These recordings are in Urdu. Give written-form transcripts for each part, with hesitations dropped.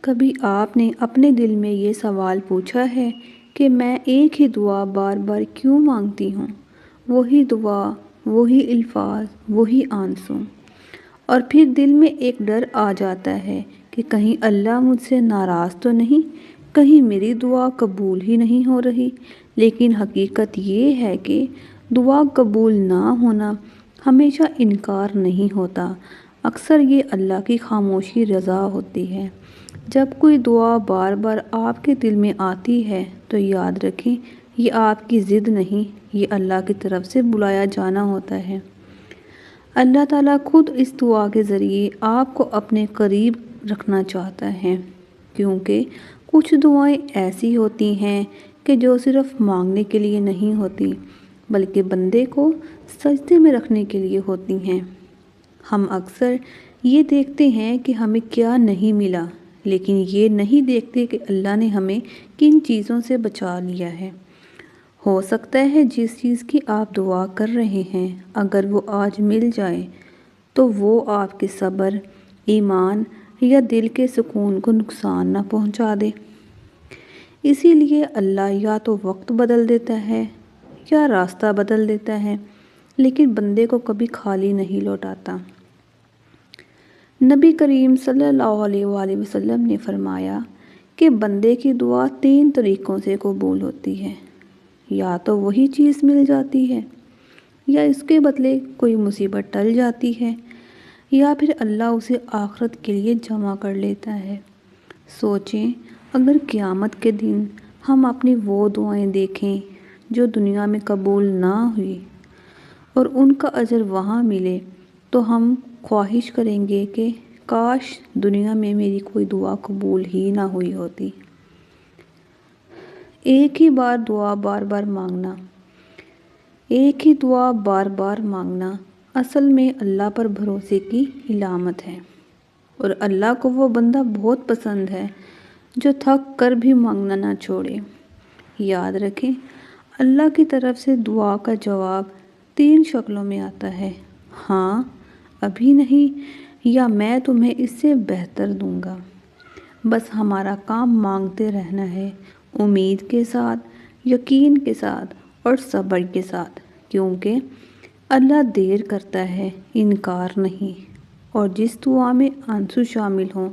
کبھی آپ نے اپنے دل میں یہ سوال پوچھا ہے کہ میں ایک ہی دعا بار بار کیوں مانگتی ہوں؟ وہی دعا، وہی الفاظ، وہی آنسو، اور پھر دل میں ایک ڈر آ جاتا ہے کہ کہیں اللہ مجھ سے ناراض تو نہیں، کہیں میری دعا قبول ہی نہیں ہو رہی۔ لیکن حقیقت یہ ہے کہ دعا قبول نہ ہونا ہمیشہ انکار نہیں ہوتا، اکثر یہ اللہ کی خاموشی رضا ہوتی ہے۔ جب کوئی دعا بار بار آپ کے دل میں آتی ہے تو یاد رکھیں، یہ آپ کی ضد نہیں، یہ اللہ کی طرف سے بلایا جانا ہوتا ہے۔ اللہ تعالیٰ خود اس دعا کے ذریعے آپ کو اپنے قریب رکھنا چاہتا ہے، کیونکہ کچھ دعائیں ایسی ہوتی ہیں کہ جو صرف مانگنے کے لیے نہیں ہوتی، بلکہ بندے کو سجدے میں رکھنے کے لیے ہوتی ہیں۔ ہم اکثر یہ دیکھتے ہیں کہ ہمیں کیا نہیں ملا، لیکن یہ نہیں دیکھتے کہ اللہ نے ہمیں کن چیزوں سے بچا لیا ہے۔ ہو سکتا ہے جس چیز کی آپ دعا کر رہے ہیں، اگر وہ آج مل جائے تو وہ آپ کے صبر، ایمان یا دل کے سکون کو نقصان نہ پہنچا دے۔ اسی لیے اللہ یا تو وقت بدل دیتا ہے یا راستہ بدل دیتا ہے، لیکن بندے کو کبھی خالی نہیں لوٹاتا۔ نبی کریم صلی اللہ علیہ وآلہ وسلم نے فرمایا کہ بندے کی دعا 3 طریقوں سے قبول ہوتی ہے۔ یا تو وہی چیز مل جاتی ہے، یا اس کے بدلے کوئی مصیبت ٹل جاتی ہے، یا پھر اللہ اسے آخرت کے لیے جمع کر لیتا ہے۔ سوچیں، اگر قیامت کے دن ہم اپنی وہ دعائیں دیکھیں جو دنیا میں قبول نہ ہوئی اور ان کا اجر وہاں ملے، تو ہم خواہش کریں گے کہ کاش دنیا میں میری کوئی دعا قبول ہی نہ ہوئی ہوتی۔ ایک ہی بار دعا بار بار مانگنا، ایک ہی دعا بار بار مانگنا اصل میں اللہ پر بھروسے کی علامت ہے، اور اللہ کو وہ بندہ بہت پسند ہے جو تھک کر بھی مانگنا نہ چھوڑے۔ یاد رکھیں، اللہ کی طرف سے دعا کا جواب 3 شکلوں میں آتا ہے: ہاں، ابھی نہیں، یا میں تمہیں اس سے بہتر دوں گا۔ بس ہمارا کام مانگتے رہنا ہے، امید کے ساتھ، یقین کے ساتھ اور صبر کے ساتھ، کیونکہ اللہ دیر کرتا ہے، انکار نہیں، اور جس دعا میں آنسو شامل ہوں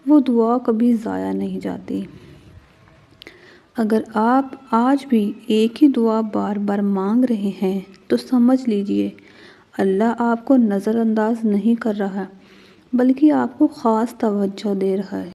وہ دعا کبھی ضائع نہیں جاتی۔ اگر آپ آج بھی ایک ہی دعا بار بار مانگ رہے ہیں تو سمجھ لیجئے اللہ آپ کو نظر انداز نہیں کر رہا، بلکہ آپ کو خاص توجہ دے رہا ہے۔